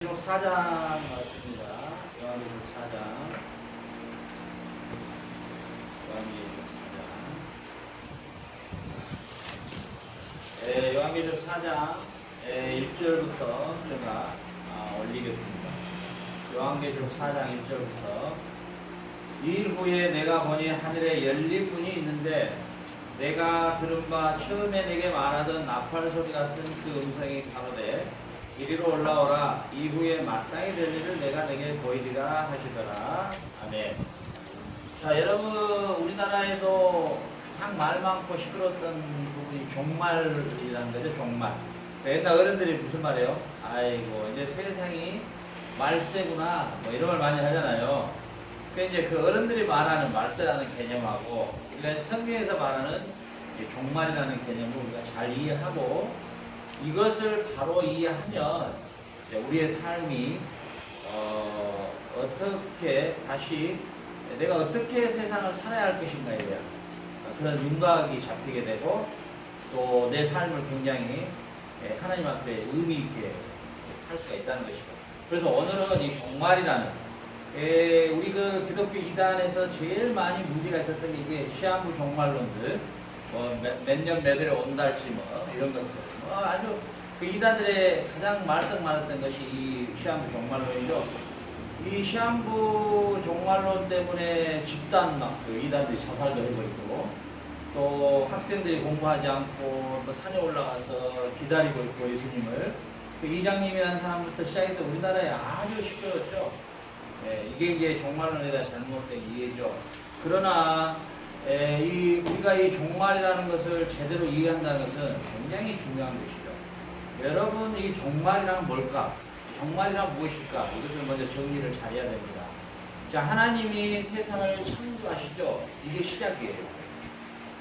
4장 맞습니다. 요한계시록 4장. 요한계시록 4장 1절부터 제가 올리겠습니다. 요한계시록 4장 1절부터 이일 후에 내가 보니 하늘에 열린 문이 있는데 내가 들은 바 처음에 내게 말하던 나팔 소리 같은 그 음성이 가로되 이리로 올라오라. 이후에 마땅히 될 일을 내가 내게 보이리라 하시더라. 아멘. 자, 여러분, 우리나라에도 가장 말 많고 시끄러웠던 부분이 종말이라는 거죠. 종말. 옛날 어른들이 무슨 말이에요? 아이고, 이제 세상이 말세구나. 뭐 이런 말 많이 하잖아요. 그 이제 그 어른들이 말하는 말세라는 개념하고 우리가 성경에서 말하는 종말이라는 개념을 우리가 잘 이해하고 이것을 바로 이해하면 우리의 삶이 어떻게 다시 내가 어떻게 세상을 살아야 할 것인가에 대한 그런 윤곽이 잡히게 되고 또 내 삶을 굉장히 하나님 앞에 의미 있게 살 수가 있다는 것이죠. 그래서 오늘은 이 종말이라는 우리 그 기독교 이단에서 제일 많이 문제가 있었던 게 이게 시한부 종말론들 몇 년 몇 월에 온달치 뭐 이런 것들 아주 그 이단들의 가장 말썽 많았던 것이 이 시한부 종말론이죠. 이 시한부 종말론 때문에 집단 막 그 이단들이 자살도 해버리고 또 학생들이 공부하지 않고 또 산에 올라가서 기다리고 있고 예수님을 그 이장님이라는 사람부터 시작해서 우리나라에 아주 시끄러웠죠. 이게 이제 종말론에 대한 잘못된 이해죠. 그러나 우리가 이 종말이라는 것을 제대로 이해한다는 것은 굉장히 중요한 것이죠. 여러분, 이 종말이란 뭘까? 종말이란 무엇일까? 이것을 먼저 정리를 잘해야 됩니다. 자, 하나님이 세상을 창조하시죠. 이게 시작이에요.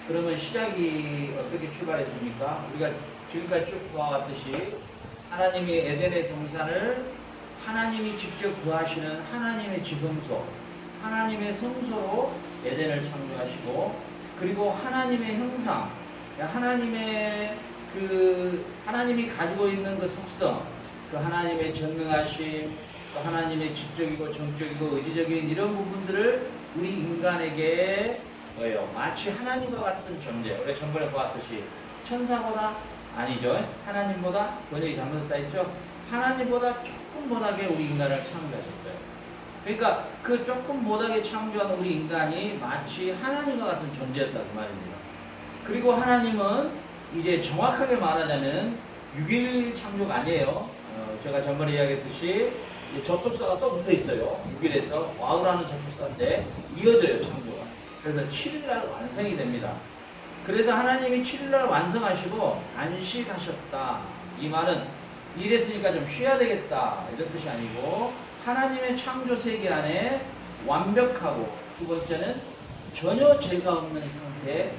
그러면 시작이 어떻게 출발했습니까? 우리가 지금까지 쭉 보아왔듯이 하나님이 에덴의 동산을 하나님이 직접 구하시는 하나님의 지성소, 하나님의 성소로 에덴을 창조하시고 그리고 하나님의 형상, 하나님이 가지고 있는 그 속성, 그 하나님의 전능하심, 그 하나님의 지적이고 정적이고 의지적인 이런 부분들을 우리 인간에게 마치 하나님과 같은 존재, 우리가 전번에 보았듯이 천사보다 아니죠. 하나님보다 번역이 잘못됐다 했죠. 하나님보다 조금 못하게 우리 인간을 창조하셨어요. 그러니까 그 조금 못하게 창조한 우리 인간이 마치 하나님과 같은 존재였다 그 말입니다. 그리고 하나님은 이제 정확하게 말하자면 6일 창조가 아니에요. 제가 전번에 이야기했듯이 접속사가 또 붙어 있어요. 6일에서 와우라는 접속사인데 이어져요 창조가. 그래서 7일날 완성이 됩니다. 그래서 하나님이 7일날 완성하시고 안식하셨다. 이 말은 일했으니까 좀 쉬어야 되겠다 이런 뜻이 아니고 하나님의 창조 세계 안에 완벽하고 두 번째는 전혀 죄가 없는 상태,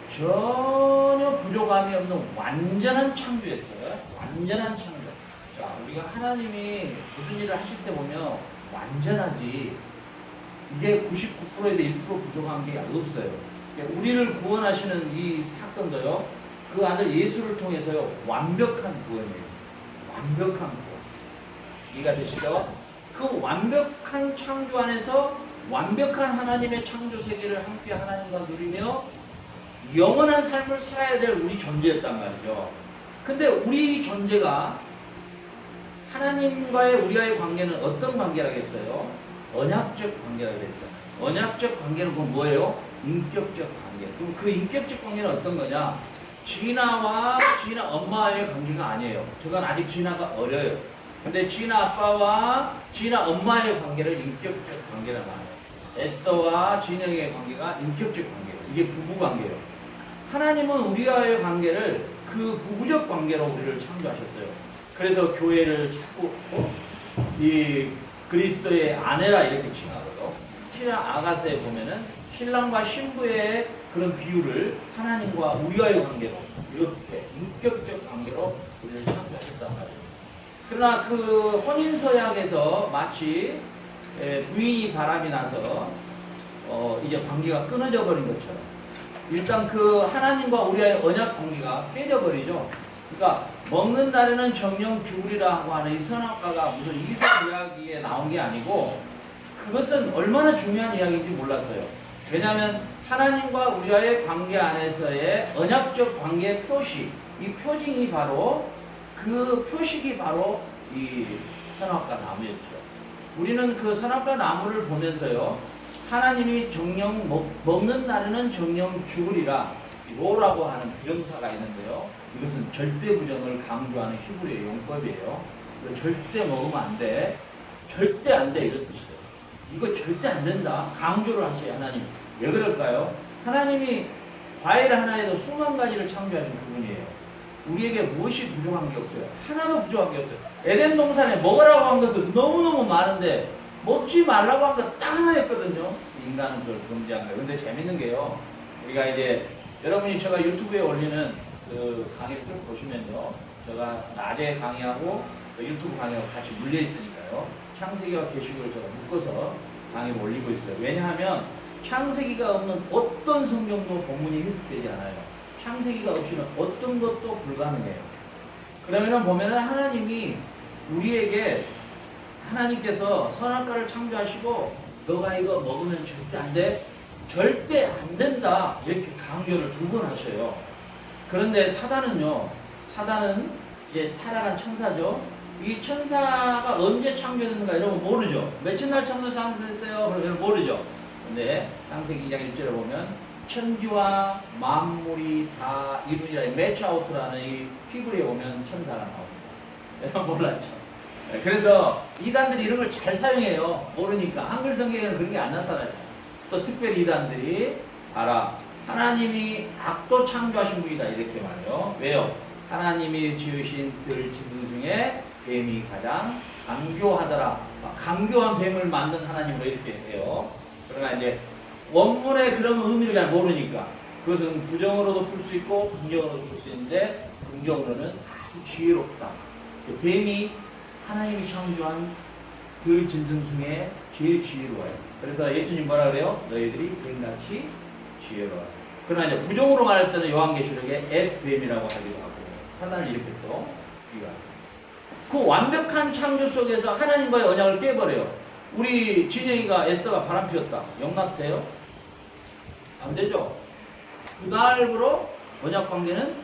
전혀 부족함이 없는 완전한 창조였어요. 완전한 창조. 자, 우리가 하나님이 무슨 일을 하실 때 보면 완전하지 이게 99%에서 1% 부족한 게 없어요. 우리를 구원하시는 이 사건도요. 그 아들 예수를 통해서요. 완벽한 구원이에요. 완벽한 구원. 이해가 되시죠? 그 완벽한 창조 안에서 완벽한 하나님의 창조 세계를 함께 하나님과 누리며 영원한 삶을 살아야 될 우리 존재였단 말이죠. 근데 우리 존재가 하나님과의 우리와의 관계는 어떤 관계라겠어요? 언약적 관계라고 했죠. 언약적 관계는 그건 뭐예요? 인격적 관계. 그럼 그 인격적 관계는 어떤 거냐? 지나와 지나 엄마와의 관계가 아니에요. 저건 아직 지나가 어려요. 근데 지나 아빠와 지나 엄마의 관계를 인격적 관계라고 해요. 에스더와 진영의 관계가 인격적 관계예요. 이게 부부 관계예요. 하나님은 우리와의 관계를 그 부부적 관계로 우리를 창조하셨어요. 그래서 교회를 찾고 이 그리스도의 아내라 이렇게 칭하거든요. 신라 아가서에 보면은 신랑과 신부의 그런 비유를 하나님과 우리와의 관계로 이렇게 인격적 관계로 우리를 창조하셨단 말이에요. 그러나 그 혼인서약에서 마치 부인이 바람이 나서 이제 관계가 끊어져 버린 것처럼 일단 그 하나님과 우리와의 언약 관계가 깨져 버리죠. 그러니까 먹는 날에는 정령 죽으리라고 하는 이 선악과가 무슨 이성 이야기에 나온 게 아니고 그것은 얼마나 중요한 이야기인지 몰랐어요. 왜냐하면 하나님과 우리와의 관계 안에서의 언약적 관계의 표시, 이 표징이 바로 그 표식이 바로 이 선악과 나무였죠. 우리는 그 선악과 나무를 보면서요, 하나님이 정령 먹는 날에는 정령 죽으리라 로라고 하는 비동사가 있는데요. 이것은 절대 부정을 강조하는 히브리의 용법이에요. 이거 절대 먹으면 안 돼. 절대 안 돼. 이런 뜻이에요. 이거 절대 안 된다. 강조를 하세요, 하나님. 왜 그럴까요? 하나님이 과일 하나에도 수만 가지를 창조하신 그분이에요. 우리에게 무엇이 부족한 게 없어요. 하나도 부족한 게 없어요. 에덴 동산에 먹으라고 한 것은 너무너무 많은데 먹지 말라고 한 것 딱 하나였거든요. 인간은 그걸 금지한 거예요. 근데 재밌는 게요. 우리가 이제 여러분이 제가 유튜브에 올리는 그 강의를 좀 보시면요. 제가 낮에 강의하고 유튜브 강의하고 같이 물려 있으니까요. 창세기와 계시록을 제가 묶어서 강의를 올리고 있어요. 왜냐하면 창세기가 없는 어떤 성경도 본문이 해석되지 않아요. 창세기가 없이는 어떤 것도 불가능해요. 그러면은 보면은 하나님이 우리에게 하나님께서 선악과를 창조하시고 너가 이거 먹으면 절대 안 돼. 절대 안 된다. 이렇게 강조를 두 번 하셔요. 그런데 사단은요. 사단은 이제 타락한 천사죠. 이 천사가 언제 창조됐는가 이런 거 모르죠. 며칠 날 천사 창조됐어요. 그러면 모르죠. 근데 창세기 2장 1절에 보면 천지와 만물이 다 이루니라 매차오트라는 이 히브리에 보면 천사가 나옵니다. 여러분 몰랐죠? 그래서 이단들이 이런 걸 잘 사용해요. 모르니까. 한글 성경에는 그런 게 안 나타나요. 또 특별히 이단들이 알아. 하나님이 악도 창조하신 분이다. 이렇게 말해요. 왜요? 하나님이 지으신 들 짐승 중에 뱀이 가장 강교하더라. 강교한 뱀을 만든 하나님으로 이렇게 해요. 그러나 이제 원문의 그런 의미를 잘 모르니까 그것은 부정으로도 풀 수 있고 긍정으로도 풀 수 있는데 긍정으로는 아주 지혜롭다. 뱀이 하나님이 창조한 그 짐승 중에 제일 지혜로워요. 그래서 예수님 뭐라 그래요? 너희들이 뱀같이 지혜로워요. 그러나 이제 부정으로 말할 때는 요한계시록에 앱뱀이라고 하기도 하고 사단을 이렇게 또 비유합니다. 그 완벽한 창조 속에서 하나님과의 언약을 깨버려요. 우리 진영이가 에스더가 바람 피웠다. 용납돼요? 안 되죠? 그날부로 언약 관계는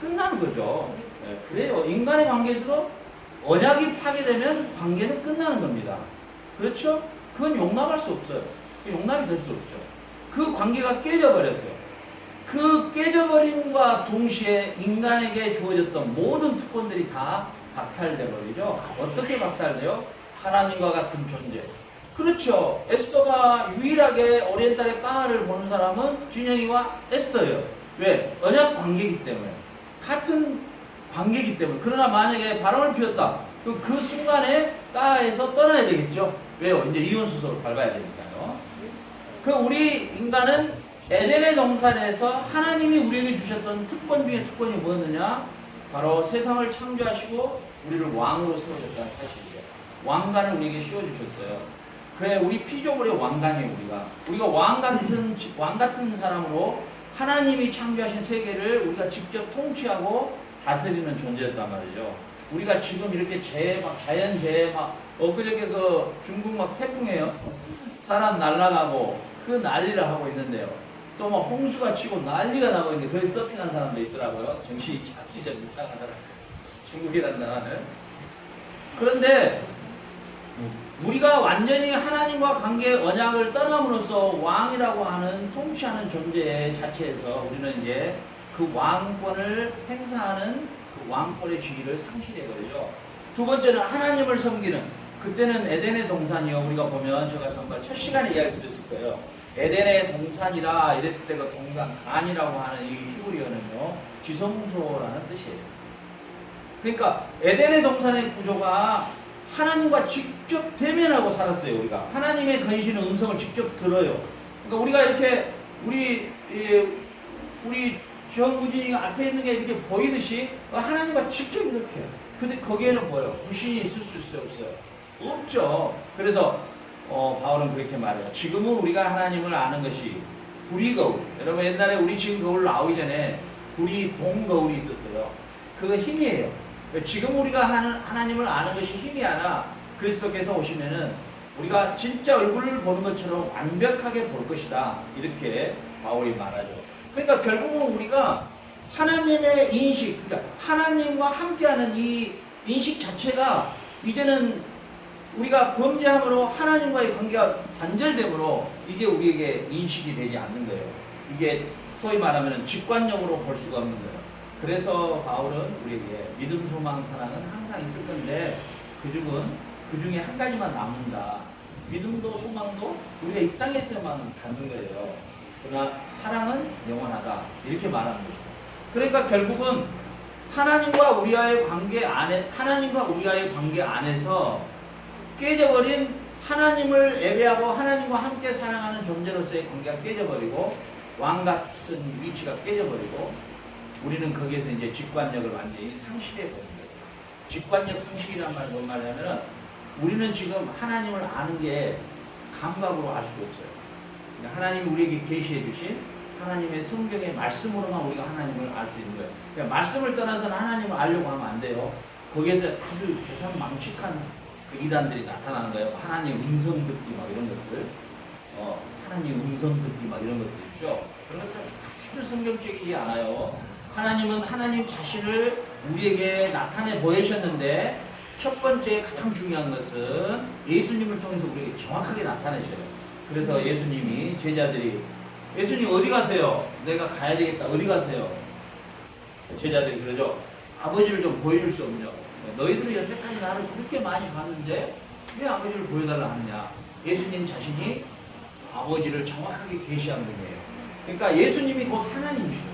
끝나는 거죠. 네, 그래요. 인간의 관계에서도 언약이 파괴되면 관계는 끝나는 겁니다. 그렇죠? 그건 용납할 수 없어요. 용납이 될 수 없죠. 그 관계가 깨져버렸어요. 그 깨져버림과 동시에 인간에게 주어졌던 모든 특권들이 다 박탈돼 버리죠. 어떻게 박탈돼요? 하나님과 같은 존재. 그렇죠. 에스더가 유일하게 오리엔탈의 까하를 보는 사람은 진영이와 에스더예요. 왜? 언약 관계이기 때문에. 같은 관계이기 때문에. 그러나 만약에 바람을 피웠다. 그 순간에 까하에서 떠나야 되겠죠. 왜요? 이제 이혼수소를 밟아야 되니까요. 그 우리 인간은 에덴의 동산에서 하나님이 우리에게 주셨던 특권 중에 특권이 뭐였느냐? 바로 세상을 창조하시고 우리를 왕으로 세워줬다는 사실이죠. 왕관을 우리에게 씌워주셨어요. 그래, 우리 피조물의 왕관이에요, 우리가 왕 같은 사람으로 하나님이 창조하신 세계를 우리가 직접 통치하고 다스리는 존재였단 말이죠. 우리가 지금 이렇게 자연재해 엊그저께 그 중국 태풍이에요. 사람 날아가고 그 난리를 하고 있는데요. 또 홍수가 치고 난리가 나고 있는데 거기 서핑하는 사람도 있더라고요. 정신이 찾기 좀 이상하더라. 중국이란 나라는. 그런데 우리가 완전히 하나님과 관계의 언약을 떠남으로써 왕이라고 하는 통치하는 존재 자체에서 우리는 이제 그 왕권을 행사하는 그 왕권의 지위를 상실해버리죠. 두 번째는 하나님을 섬기는, 그때는 에덴의 동산이요. 우리가 보면 제가 잠깐 첫 시간에 이야기 드렸을 거예요. 에덴의 동산이라 이랬을 때 그 동산 간이라고 하는 이 히브리어는요, 지성소라는 뜻이에요. 그러니까 에덴의 동산의 구조가 하나님과 직접 대면하고 살았어요. 우리가 하나님의 건신의 음성을 직접 들어요. 그러니까 우리가 이렇게 우리 정우진이가 앞에 있는 게 이렇게 보이듯이 하나님과 직접 이렇게 해요. 근데 거기에는 뭐예요? 불신이 있을 수 있어요? 없어요? 없죠. 그래서 바울은 그렇게 말해요. 지금은 우리가 하나님을 아는 것이 불이 거울. 여러분 옛날에 우리 지금 거울 나오기 전에 불이 동 거울이 있었어요. 그거 힘이에요. 지금 우리가 하나님을 아는 것이 힘이 아니라 그리스도께서 오시면은 우리가 진짜 얼굴을 보는 것처럼 완벽하게 볼 것이다. 이렇게 바울이 말하죠. 그러니까 결국은 우리가 하나님의 인식, 그러니까 하나님과 함께하는 이 인식 자체가 이제는 우리가 범죄함으로 하나님과의 관계가 단절되므로 이게 우리에게 인식이 되지 않는 거예요. 이게 소위 말하면 직관적으로 볼 수가 없는 거예요. 그래서 바울은 우리에게 믿음, 소망, 사랑은 항상 있을 건데 그 중에 한 가지만 남는다. 믿음도 소망도 우리가 이 땅에서만 갖는 거예요. 그러나 사랑은 영원하다. 이렇게 말하는 것이죠. 그러니까 결국은 하나님과 우리와의 관계 안에서 깨져버린 하나님을 예배하고 하나님과 함께 사랑하는 존재로서의 관계가 깨져버리고 왕 같은 위치가 깨져버리고 우리는 거기에서 이제 직관력을 완전히 상실해 버린 거예요. 직관력 상실이란 말은 뭔 말이냐면 우리는 지금 하나님을 아는 게 감각으로 알 수가 없어요. 하나님이 우리에게 계시해 주신 하나님의 성경의 말씀으로만 우리가 하나님을 알 수 있는 거예요. 그러니까 말씀을 떠나서는 하나님을 알려고 하면 안 돼요. 거기에서 아주 계산망측한 그 이단들이 나타나는 거예요. 하나님 음성 듣기 막 이런 것들, 하나님 음성 듣기 막 이런 것들 있죠. 그런 것들 아주 성경적이지 않아요. 하나님은 하나님 자신을 우리에게 나타내 보이셨는데 첫 번째 가장 중요한 것은 예수님을 통해서 우리에게 정확하게 나타내셔요. 그래서 예수님이 예수님 어디 가세요? 내가 가야 되겠다. 어디 가세요? 제자들이 그러죠. 아버지를 좀 보여줄 수 없냐고. 너희들이 여태까지 나를 그렇게 많이 봤는데 왜 아버지를 보여달라 하느냐. 예수님 자신이 아버지를 정확하게 계시한 분이에요. 그러니까 예수님이 곧 하나님이시죠.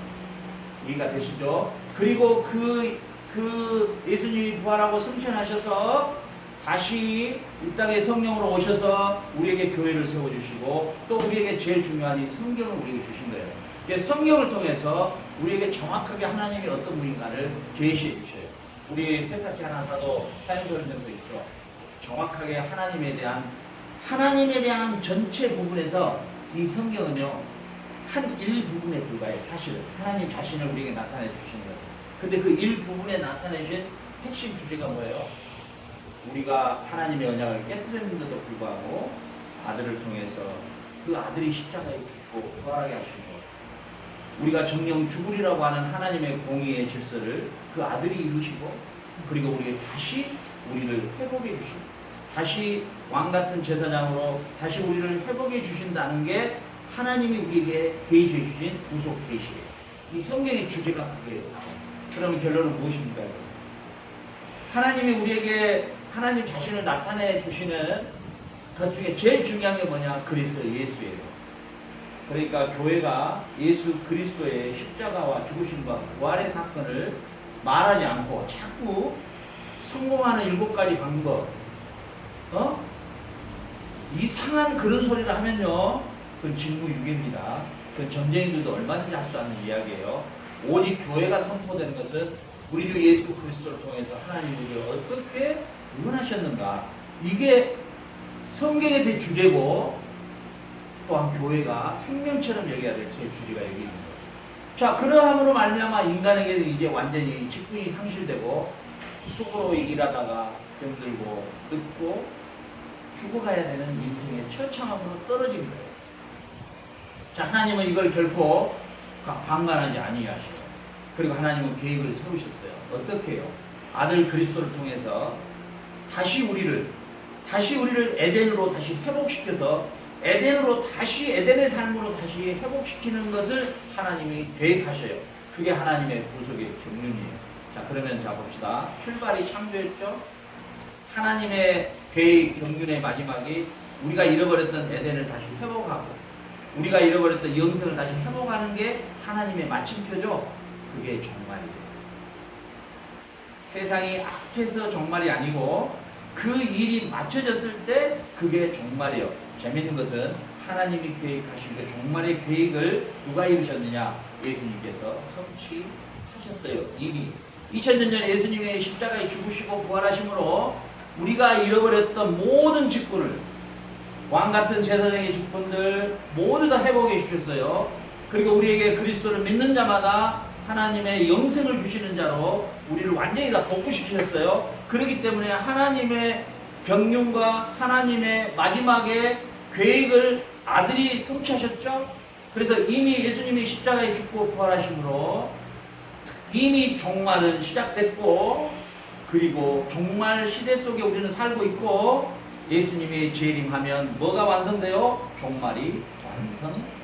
이해가 되시죠? 그리고 그 예수님이 부활하고 승천하셔서 다시 이 땅에 성령으로 오셔서 우리에게 교회를 세워주시고 또 우리에게 제일 중요한 이 성경을 우리에게 주신 거예요. 성경을 통해서 우리에게 정확하게 하나님이 어떤 분인가를 계시해 주셔요. 우리 세탁기 하나 사도 사용설명서 있죠. 정확하게 하나님에 대한 전체 부분에서 이 성경은요 한 일부분에 불과해요. 사실은 하나님 자신을 우리에게 나타내 주시는 거죠. 근데 그 일부분에 나타내신 핵심 주제가 뭐예요? 우리가 하나님의 언약을 깨뜨렸는데도 불구하고 아들을 통해서 그 아들이 십자가에 죽고 부활하게 하신 것, 우리가 정령 죽으리라고 하는 하나님의 공의의 질서를 그 아들이 이루시고 그리고 다시 우리를 회복해 주시고 다시 왕같은 제사장으로 다시 우리를 회복해 주신다는 게 하나님이 우리에게 계시해 주신 구속 계시예요. 이 성경의 주제가 그거예요. 그러면 결론은 무엇입니까? 하나님이 우리에게 하나님 자신을 나타내 주시는 것 중에 제일 중요한 게 뭐냐? 그리스도 예수예요. 그러니까 교회가 예수 그리스도의 십자가와 죽으심과 부활의 사건을 말하지 않고 자꾸 성공하는 7가지 방법, 이상한 그런 소리를 하면요, 그건 직무유기입니다. 그건 점쟁이들도 얼마든지 할 수 있는 이야기예요. 오직 교회가 선포되는 것은 우리 주 예수 그리스도를 통해서 하나님이 우리를 어떻게 구원하셨는가, 이게 성경의 대주제고 또한 교회가 생명처럼 여겨야 될 제 주제가 여기 있는 거예요. 자, 그러함으로 말미암아 인간에게 이제 완전히 직분이 상실되고 수고로 일하다가 병들고 늙고 죽어가야 되는 인생의 처참함으로 떨어진 거예요. 자, 하나님은 이걸 결코 방관하지 아니하셔요. 그리고 하나님은 계획을 세우셨어요. 어떻게 해요? 아들 그리스도를 통해서 다시 우리를 에덴으로 다시 회복시켜서 에덴의 삶으로 다시 회복시키는 것을 하나님이 계획하셔요. 그게 하나님의 구속의 경륜이에요. 자, 그러면 봅시다. 출발이 창조였죠. 하나님의 계획 경륜의 마지막이 우리가 잃어버렸던 에덴을 다시 회복하고 우리가 잃어버렸던 영생을 다시 회복하는 게 하나님의 마침표죠. 그게 종말이에요. 세상이 악해서 종말이 아니고 그 일이 맞춰졌을 때 그게 종말이에요. 재밌는 것은 하나님이 계획하신 그 종말의 계획을 누가 이루셨느냐? 예수님께서 성취하셨어요. 이미 2000년 전에 예수님의 십자가에 죽으시고 부활하심으로 우리가 잃어버렸던 모든 직분을, 왕같은 제사장의 직분들 모두 다 회복해 주셨어요. 그리고 우리에게 그리스도를 믿는 자마다 하나님의 영생을 주시는 자로 우리를 완전히 다 복구시키셨어요. 그렇기 때문에 하나님의 경륜과 하나님의 마지막에 계획을 아들이 성취하셨죠. 그래서 이미 예수님이 십자가에 죽고 부활하심으로 이미 종말은 시작됐고, 그리고 종말 시대 속에 우리는 살고 있고, 예수님이 재림하면 뭐가 완성돼요? 종말이 완성